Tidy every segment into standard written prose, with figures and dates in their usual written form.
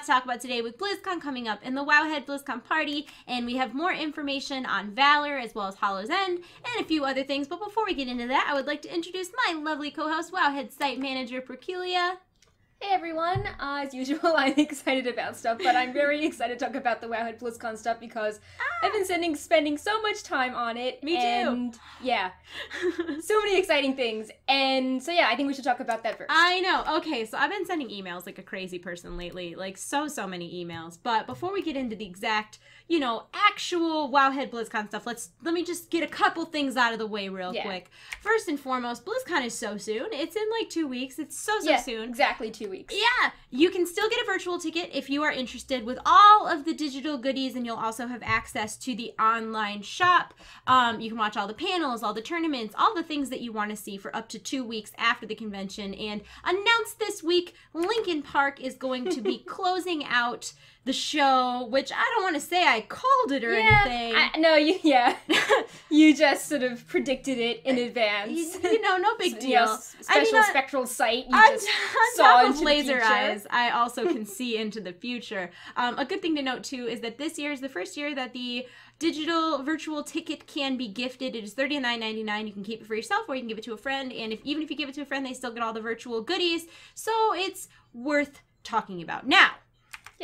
to talk about today with BlizzCon coming up and the Wowhead BlizzCon party, and we have more information on Valor as well as Hollow's End and a few other things. But before we get into that, I would like to introduce my lovely co-host, Wowhead site manager Perculia. Hey everyone, as usual, I'm excited about stuff, but I'm very excited to talk about the Wowhead BlizzCon stuff because I've been spending so much time on it. Me too. And yeah, so many exciting things. And so yeah, I think we should talk about that first. I know. Okay, so I've been sending emails like a crazy person lately, like so many emails. But before we get into the exact, actual Wowhead BlizzCon stuff, let me just get a couple things out of the way real quick. First and foremost, BlizzCon is so soon. It's in like 2 weeks. It's so soon. Exactly 2 weeks. Yeah, you can still get a virtual ticket if you are interested with all of the digital goodies, and you'll also have access to the online shop. You can watch all the panels, all the tournaments, all the things that you want to see for up to 2 weeks after the convention. And announced this week, Linkin Park is going to be closing out the show, which I don't want to say I called it or anything. You just sort of predicted it in advance. No big deal. Special spectral sight. You just saw top of into laser the future. eyes, I also can see into the future. A good thing to note too is that this year is the first year that the digital virtual ticket can be gifted. It is $39.99. You can keep it for yourself or you can give it to a friend. And even if you give it to a friend, they still get all the virtual goodies. So it's worth talking about. Now,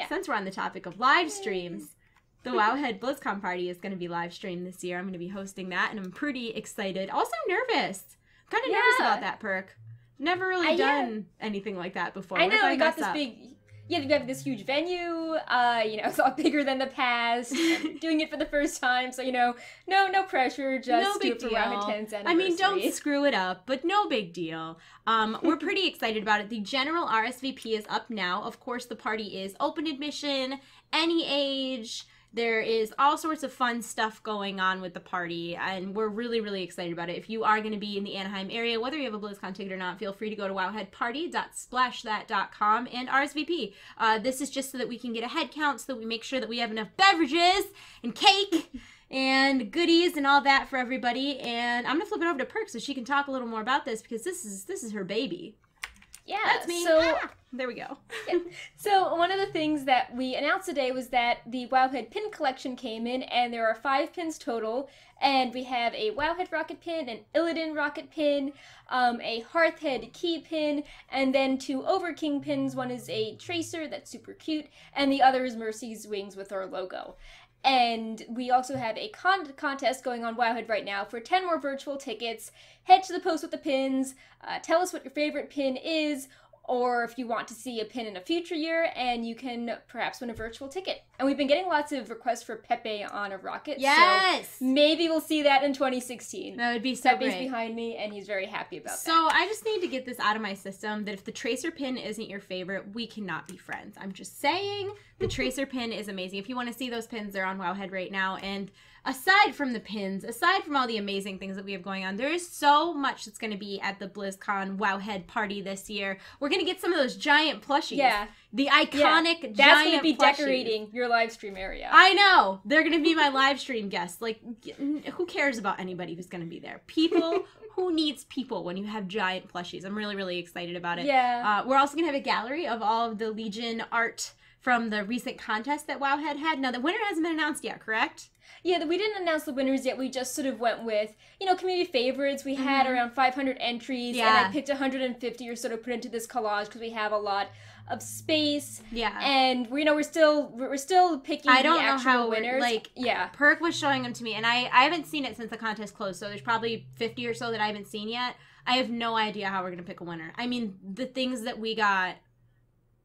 since we're on the topic of live streams, the Wowhead BlizzCon party is going to be live streamed this year. I'm going to be hosting that, and I'm pretty excited. Also nervous. Kind of nervous about that, Perk. Never really done anything like that before. I know, we got this big... Yeah, we have this huge venue, it's a lot bigger than the past. I'm doing it for the first time, so, no pressure, just do it for Wowhead 10th anniversary. I mean, don't screw it up, but no big deal. We're pretty excited about it. The general RSVP is up now. Of course, the party is open admission, any age. There is all sorts of fun stuff going on with the party, and we're really, really excited about it. If you are going to be in the Anaheim area, whether you have a BlizzCon ticket or not, feel free to go to wowheadparty.splashthat.com and RSVP. This is just so that we can get a head count, so that we make sure that we have enough beverages and cake and goodies and all that for everybody. And I'm going to flip it over to Perk so she can talk a little more about this, because this is her baby. Yeah, that's me. There we go. So one of the things that we announced today was that the Wowhead pin collection came in, and there are 5 pins total. And we have a Wowhead rocket pin, an Illidan rocket pin, a Hearthhead key pin, and then 2 Overking pins. One is a Tracer that's super cute, and the other is Mercy's wings with our logo. And we also have a contest going on Wowhead right now for 10 more virtual tickets. Head to the post with the pins, tell us what your favorite pin is, or if you want to see a pin in a future year, and you can perhaps win a virtual ticket. And we've been getting lots of requests for Pepe on a rocket. Yes! So maybe we'll see that in 2016. That would be so Pepe's great. behind me, and he's very happy about that. So I just need to get this out of my system, that if the Tracer pin isn't your favorite, we cannot be friends. I'm just saying, the Tracer pin is amazing. If you want to see those pins, they're on Wowhead right now. And aside from the pins, aside from all the amazing things that we have going on, there is so much that's going to be at the BlizzCon Wowhead party this year. We're going to get some of those giant plushies. Yeah. The iconic giant That's going to be plushies. Decorating your live stream area. I know. They're going to be my live stream guests. Like, who cares about anybody who's going to be there? People... Who needs people when you have giant plushies? I'm really, really excited about it. Yeah. We're also going to have a gallery of all of the Legion art from the recent contest that Wowhead had. Now, the winner hasn't been announced yet, correct? Yeah, we didn't announce the winners yet. We just sort of went with, community favorites. We had around 500 entries, and I picked 150 or so to put into this collage because we have a lot of space. Yeah. And we're still picking the actual winners. Perk was showing them to me, and I haven't seen it since the contest closed, so there's probably 50 or so that I haven't seen yet. I have no idea how we're going to pick a winner. I mean, the things that we got,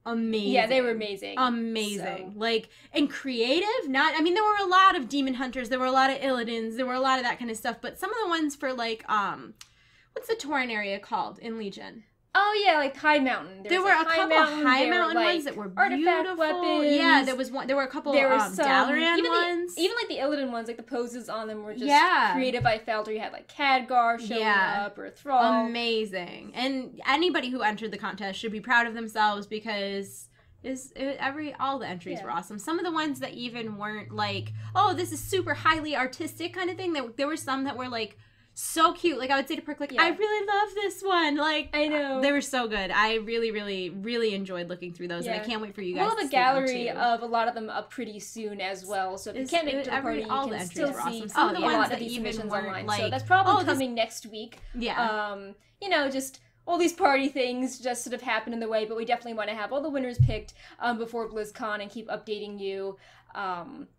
amazing. Yeah, they were amazing. Amazing. So. And creative. There were a lot of Demon Hunters, there were a lot of Illidans, there were a lot of that kind of stuff, but some of the ones for, what's the Tauren area called in Legion? Oh yeah, like High Mountain. There were a couple of High Mountain ones that were beautiful. Weapons. Yeah, there were a couple of Dalaran ones. Even the Illidan ones, the poses on them were just creative. I felt, or you had Khadgar showing up or Thrall. Amazing. And anybody who entered the contest should be proud of themselves because all the entries were awesome. Some of the ones that even weren't this is super highly artistic kind of thing. There were some that were so cute. Like, I would say to Perk, like, I really love this one. Like, I know. They were so good. I really, really, really enjoyed looking through those, and I can't wait for you guys to see them, too. We'll have a gallery of a lot of them up pretty soon as well, so if you can't make it to the party, you can still see some of the ones that these submissions online. Like, so that's probably coming next week. Yeah. You know, just all these party things just sort of happen in the way, but we definitely want to have all the winners picked before BlizzCon and keep updating you.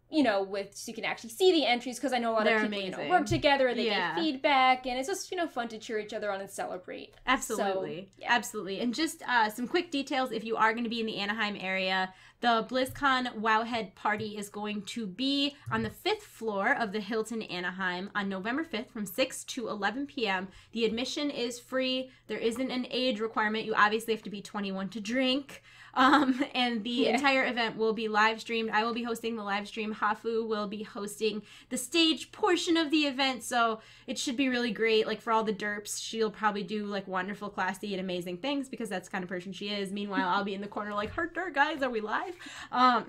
You know, so you can actually see the entries, because I know a lot of people, you know, work together, they get feedback, and it's just, you know, fun to cheer each other on and celebrate. Absolutely. So, absolutely. And just some quick details, if you are going to be in the Anaheim area, the BlizzCon Wowhead party is going to be on the 5th floor of the Hilton Anaheim on November 5th from 6 to 11 p.m. The admission is free. There isn't an age requirement. You obviously have to be 21 to drink. And the entire event will be live streamed. I will be hosting the live stream. Hafu will be hosting the stage portion of the event, so it should be really great. Like, for all the derps, she'll probably do, like, wonderful, classy, and amazing things, because that's the kind of person she is. Meanwhile, I'll be in the corner like, heart guys, are we live?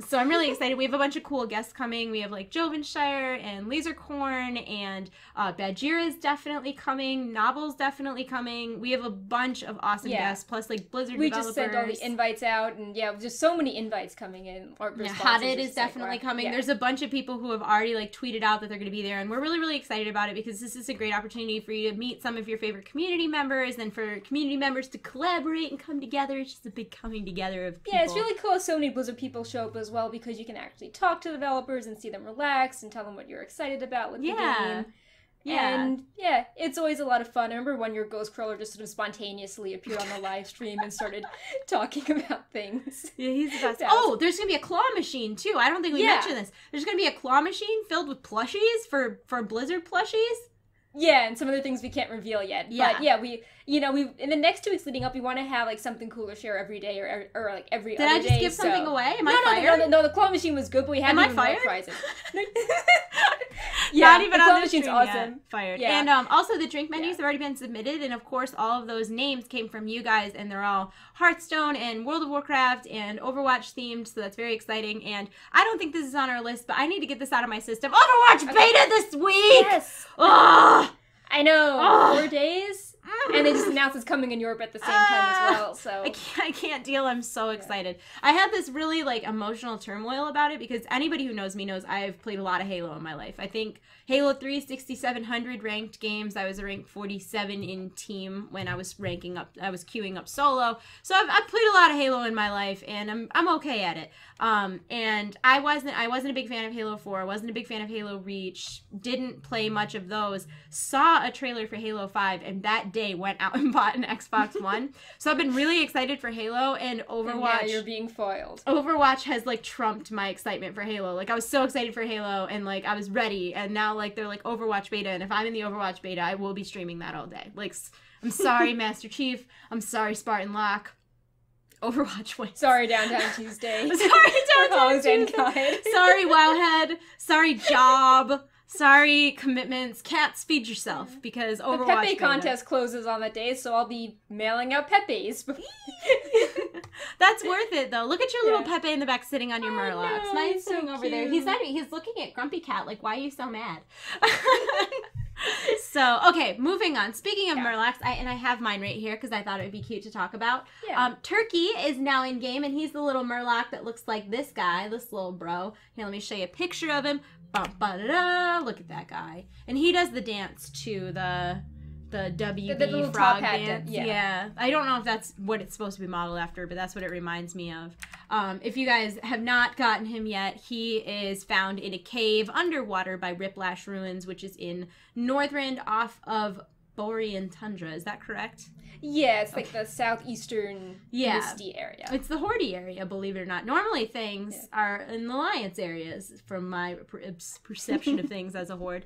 So I'm really excited. We have a bunch of cool guests coming. We have, like, Jovenshire and Lasercorn, and Badgeera is definitely coming. Novel's definitely coming. We have a bunch of awesome guests, plus, like, Blizzard developers. We just sent all the invites out. And there's so many invites coming in. Hotted is definitely coming. There's a bunch of people who have already, like, tweeted out that they're going to be there, and we're really, really excited about it, because this is a great opportunity for you to meet some of your favorite community members, and for community members to collaborate and come together. It's just a big coming together of people. Yeah, it's really cool. So many Blizzard people show up as well, because you can actually talk to developers and see them relax and tell them what you're excited about with the game. Yeah. And it's always a lot of fun. I remember one year Ghost Crawler just sort of spontaneously appeared on the live stream and started talking about things. Yeah, he's the best. Oh, there's going to be a claw machine too. I don't think we mentioned this. There's going to be a claw machine filled with plushies for Blizzard plushies. Yeah, and some other things we can't reveal yet. But we in the next 2 weeks leading up, we want to have, like, something cool to share every day or like every other day. Did I just give something away? Am I fired? No, the claw machine was good, but we had more prizes. Not even on the machine's awesome. Fired. Yeah. And also the drink menus have already been submitted, and of course all of those names came from you guys, and they're all Hearthstone and World of Warcraft and Overwatch themed, so that's very exciting. And I don't think this is on our list, but I need to get this out of my system. Overwatch beta this week! Yes! Ugh! I know, 4 days, and they just announced it's coming in Europe at the same time as well, so. I can't deal, I'm so excited. I had this really, like, emotional turmoil about it, because anybody who knows me knows I've played a lot of Halo in my life. I think Halo 3, 6,700 ranked games. I was a rank 47 in team when I was queuing up solo. So I've played a lot of Halo in my life, and I'm okay at it. And I wasn't a big fan of Halo 4, wasn't a big fan of Halo Reach, didn't play much of those, saw a trailer for Halo 5, and that day went out and bought an Xbox One. So I've been really excited for Halo, and Overwatch. And you're being foiled. Overwatch has, like, trumped my excitement for Halo. Like, I was so excited for Halo, and, like, I was ready, and now, like, they're like Overwatch beta, and if I'm in the Overwatch beta, I will be streaming that all day. Like, I'm sorry, Master Chief. I'm sorry, Spartan Locke. Overwatch wins. Sorry, Downtown Tuesday. Sorry, Downtown Tuesday. Sorry, Wowhead. Sorry, Job. Sorry, commitments. Cats, feed yourself, because Overwatch the Pepe contest closes on that day, so I'll be mailing out Pepes. That's worth it, though. Look at your little Pepe in the back sitting on your Murlocs. Nice sitting over there. He's looking at Grumpy Cat like, why are you so mad? So, okay, moving on. Speaking of Murlocs, I have mine right here because I thought it would be cute to talk about. Yeah. Turkey is now in game, and he's the little Murloc that looks like this guy, this little bro. Here, let me show you a picture of him. Look at that guy. And he does the dance to the WB the little frog top hat dance. Yeah. I don't know if that's what it's supposed to be modeled after, but that's what it reminds me of. If you guys have not gotten him yet, he is found in a cave underwater by Riplash Ruins, which is in Northrend off of Borean Tundra. Is that correct? Yeah, it's like the southeastern misty area. It's the Horde area, believe it or not. Normally things are in the Alliance areas, from my perception of things as a Horde.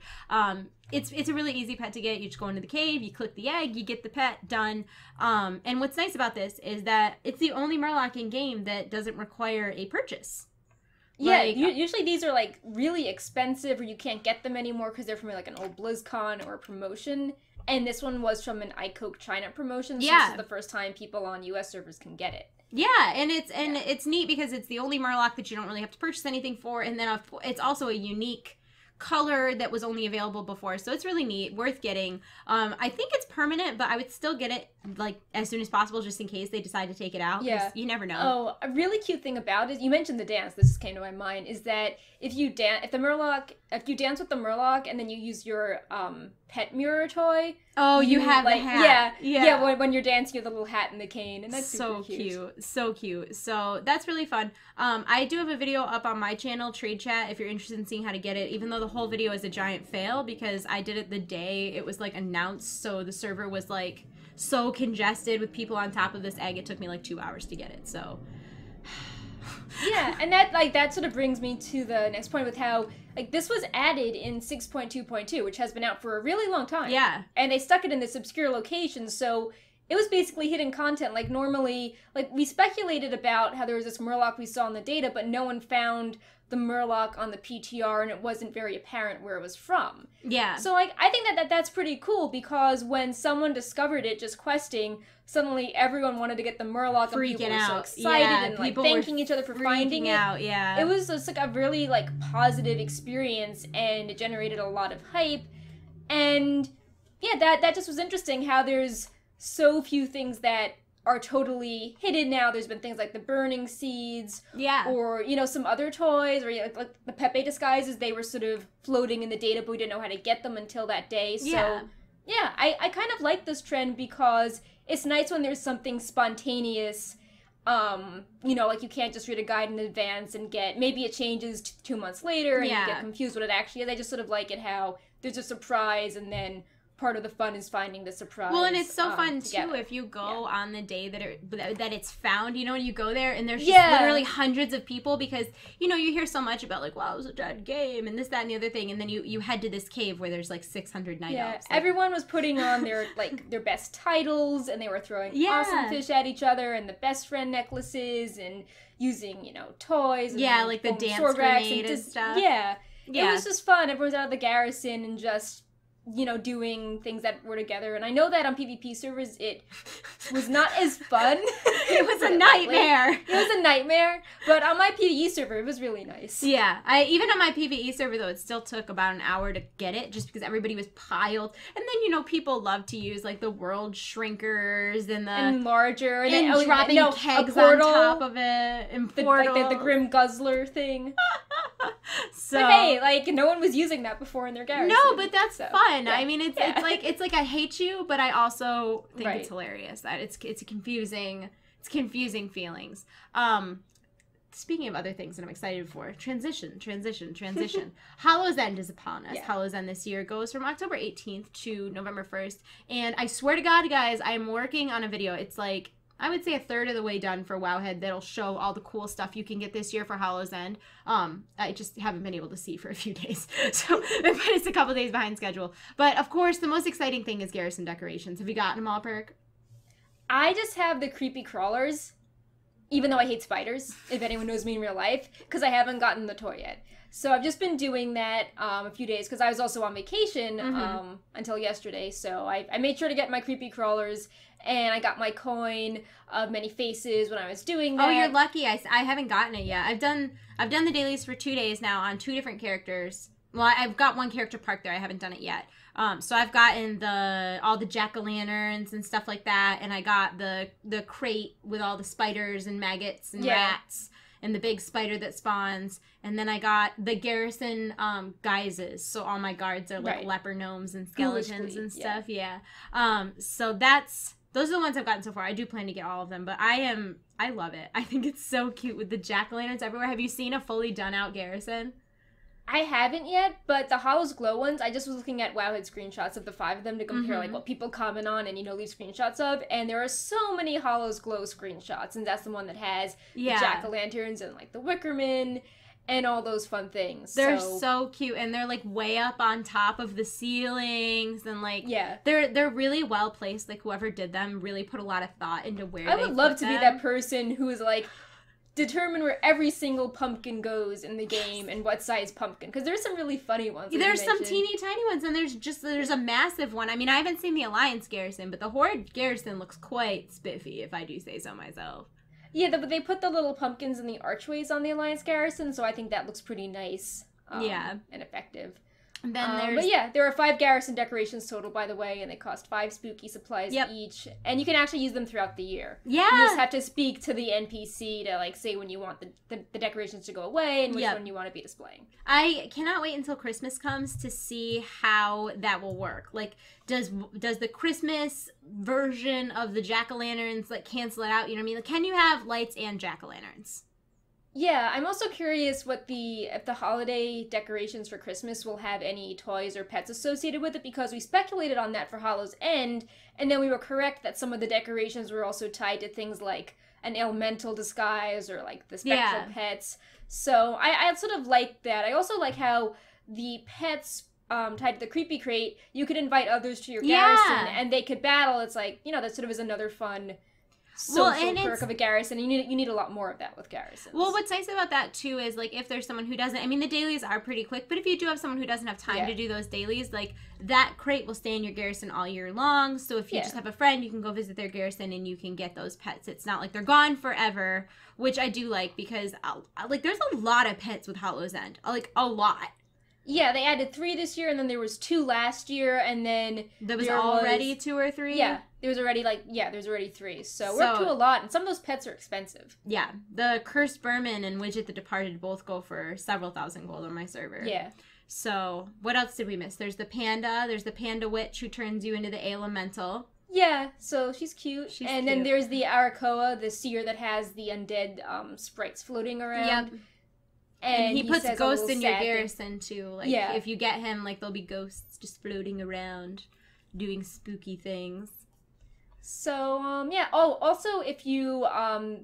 It's a really easy pet to get. You just go into the cave, you click the egg, you get the pet, done. And what's nice about this is that it's the only Murloc in game that doesn't require a purchase. Yeah, like, usually these are, like, really expensive, or you can't get them anymore because they're from, like, an old BlizzCon or a promotion. And this one was from an iCoke China promotion, so this is the first time people on US servers can get it. Yeah, and it's neat because it's the only Murloc that you don't really have to purchase anything for, and then it's also a unique color that was only available before. So it's really neat, worth getting. I think it's permanent, but I would still get it like as soon as possible just in case they decide to take it out. Yeah. You never know. Oh, a really cute thing about it, you mentioned the dance, this just came to my mind, is that if you dance with the Murloc and then you use your pet mirror toy. Oh, you have like, the hat. Yeah, when you're dancing, you have the little hat and the cane, and that's so super cute. So cute. So that's really fun. I do have a video up on my channel, Trade Chat, if you're interested in seeing how to get it, even though the whole video is a giant fail because I did it the day it was like announced, so the server was like so congested with people on top of this egg, it took me like 2 hours to get it, so. Yeah, and that sort of brings me to the next point with how, like, this was added in 6.2.2, which has been out for a really long time. Yeah. And they stuck it in this obscure location, so it was basically hidden content. Like, normally, like, we speculated about how there was this Murloc we saw in the data, but no one found the Murloc on the PTR, and it wasn't very apparent where it was from. Yeah. So, like, I think that's pretty cool, because when someone discovered it just questing, suddenly everyone wanted to get the Murloc, and people were so excited, and, like, thanking each other for finding it. Yeah. It was just, like, a really, like, positive experience, and it generated a lot of hype, and, yeah, that just was interesting, how there's so few things that are totally hidden now. There's been things like the burning seeds, or, you know, some other toys, or like the Pepe disguises, they were sort of floating in the data, but we didn't know how to get them until that day. So, yeah, I kind of like this trend because it's nice when there's something spontaneous, you know, like you can't just read a guide in advance and maybe it changes 2 months later and you get confused what it actually is. I just sort of like it how there's a surprise and then part of the fun is finding the surprise. Well, and it's so fun together. too if you go on the day that it's found. You know, you go there and there's just literally hundreds of people because you know you hear so much about like, wow, it was a dead game and this, that, and the other thing, and then you head to this cave where there's like 600 night elves. Like, everyone was putting on their their best titles and they were throwing awesome fish at each other and the best friend necklaces and using toys. And like the dance grenade and stuff. Yeah, it was just fun. Everyone's out of the garrison and just doing things that were together. And I know that on PvP servers, it was not as fun. It was a nightmare. It was a nightmare. But on my PvE server, it was really nice. Yeah. Even on my PvE server, though, it still took about an hour to get it just because everybody was piled. And then, people love to use, like, the world shrinkers and larger. And dropping kegs on top of it. And portals. The Grim Guzzler thing. So, but hey, no one was using that before in their garrison. No, but that's fun. Yeah. I mean, it's like I hate you, but I also think it's hilarious that it's confusing feelings. Speaking of other things that I'm excited for, transition. Hallow's End is upon us. Hallow's End this year goes from October 18th to November 1st, and I swear to God, guys, I'm working on a video. It's like, I would say a third of the way done for Wowhead that'll show all the cool stuff you can get this year for Hallow's End. I just haven't been able to see for a few days. So it's a couple days behind schedule. But of course, the most exciting thing is garrison decorations. Have you gotten them all, Perk? I just have the creepy crawlers, even though I hate spiders, if anyone knows me in real life, because I haven't gotten the toy yet. So I've just been doing that a few days, because I was also on vacation until yesterday, so I made sure to get my creepy crawlers, and I got my coin of many faces when I was doing that. Oh, you're lucky. I haven't gotten it yet. I've done the dailies for 2 days now on 2 different characters. Well, I've got one character parked there. I haven't done it yet. So I've gotten all the jack-o'-lanterns and stuff like that, and I got the crate with all the spiders and maggots and rats and the big spider that spawns, and then I got the garrison guises, so all my guards are like leper gnomes and skeletons and stuff. So those are the ones I've gotten so far. I do plan to get all of them, but I love it. I think it's so cute with the jack-o'-lanterns everywhere. Have you seen a fully done out garrison? I haven't yet, but the Hollows Glow ones, I just was looking at Wowhead screenshots of the 5 of them to compare like what people comment on and leave screenshots of, and there are so many Hollows Glow screenshots, and that's the one that has the jack-o'-lanterns and like the Wickerman and all those fun things. They're so cute, and they're like way up on top of the ceilings, and like they're really well placed. Like whoever did them really put a lot of thought into where I would love to be that person who is like determine where every single pumpkin goes in the game and what size pumpkin, because there's some really funny ones. There's some teeny tiny ones, and there's a massive one. I mean, I haven't seen the Alliance garrison, but the Horde garrison looks quite spiffy, if I do say so myself. Yeah, but they put the little pumpkins in the archways on the Alliance garrison, so I think that looks pretty nice and effective. And then there's... But yeah, there are 5 garrison decorations total, by the way, and they cost 5 spooky supplies each. And you can actually use them throughout the year. Yeah. You just have to speak to the NPC to, like, say when you want the decorations to go away and which one you want to be displaying. I cannot wait until Christmas comes to see how that will work. Like, does the Christmas version of the jack-o'-lanterns, like, cancel it out? You know what I mean? Like, can you have lights and jack-o'-lanterns? Yeah, I'm also curious if the holiday decorations for Christmas will have any toys or pets associated with it, because we speculated on that for Hollow's End, and then we were correct that some of the decorations were also tied to things like an elemental disguise or like the spectral pets. So I sort of like that. I also like how the pets tied to the creepy crate, you could invite others to your garrison and they could battle. It's like, you know, that sort of is another fun social perk of a garrison. And you need a lot more of that with garrisons. Well, what's nice about that too is, like, if there's someone who doesn't, I mean, the dailies are pretty quick, but if you do have someone who doesn't have time to do those dailies, like, that crate will stay in your garrison all year long. So if you just have a friend, you can go visit their garrison and you can get those pets. It's not like they're gone forever, which I do like, because like, there's a lot of pets with Hollow's End, like a lot. Yeah, they added 3 this year, and then there was 2 last year, and then there was already 2 or 3. Yeah, there's already 3. So we're up to a lot, and some of those pets are expensive. Yeah, the Cursed Vermin and Widget the Departed both go for several thousand gold on my server. Yeah. So what else did we miss? There's the panda. There's the panda witch who turns you into the elemental. Yeah, so she's cute. Then there's the Arakoa, the seer that has the undead sprites floating around. Yep. And he puts ghosts in your garrison too. Like, if you get him, like, there'll be ghosts just floating around, doing spooky things. So, yeah. Oh, also, if you,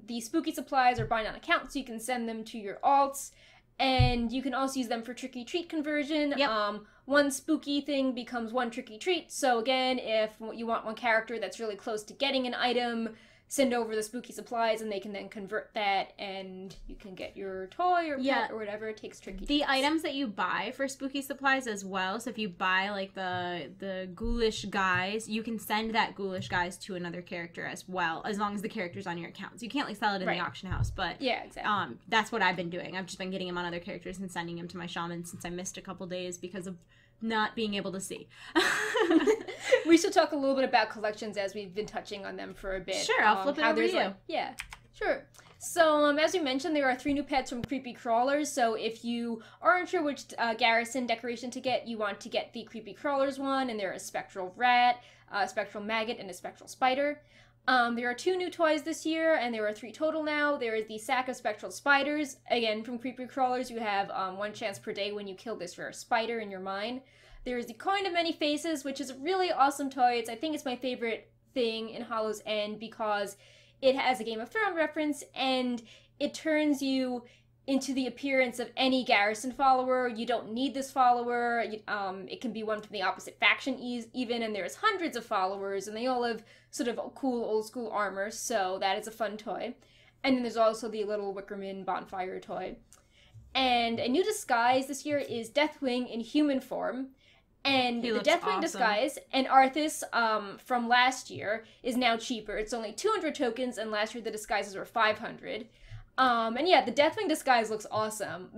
the spooky supplies are buying on account, so you can send them to your alts, and you can also use them for trick-or-treat conversion. Yep. One spooky thing becomes 1 trick-or-treat, so again, if you want one character that's really close to getting an item, send over the spooky supplies, and they can then convert that, and you can get your toy or pet or whatever. It takes tricky. The items that you buy for spooky supplies as well. So if you buy, like, the ghoulish guys, you can send that ghoulish guys to another character as well, as long as the character's on your account. So you can't, like, sell it in the auction house, but yeah, exactly. That's what I've been doing. I've just been getting them on other characters and sending them to my shaman since I missed a couple days because of not being able to see. We should talk a little bit about collections, as we've been touching on them for a bit. Sure, I'll flip it over to you. Yeah, sure. So, as we mentioned, there are 3 new pets from Creepy Crawlers. So if you aren't sure which garrison decoration to get, you want to get the Creepy Crawlers one, and there is Spectral Rat, Spectral Maggot, and a Spectral Spider. There are 2 new toys this year, and there are 3 total now. There is the Sack of Spectral Spiders. Again, from Creepy Crawlers, you have 1 chance per day when you kill this rare spider in your mine. There is the Coin of Many Faces, which is a really awesome toy. I think it's my favorite thing in Hollow's End because it has a Game of Thrones reference, and it turns you into the appearance of any garrison follower. You don't need this follower. It can be one from the opposite faction even, and there's hundreds of followers, and they all have sort of cool old school armor, so that is a fun toy. And then there's also the little Wickerman bonfire toy. And a new disguise this year is Deathwing in human form. And the Deathwing disguise, and Arthas from last year, is now cheaper. It's only 200 tokens, and last year the disguises were 500. And yeah, the Deathwing disguise looks awesome.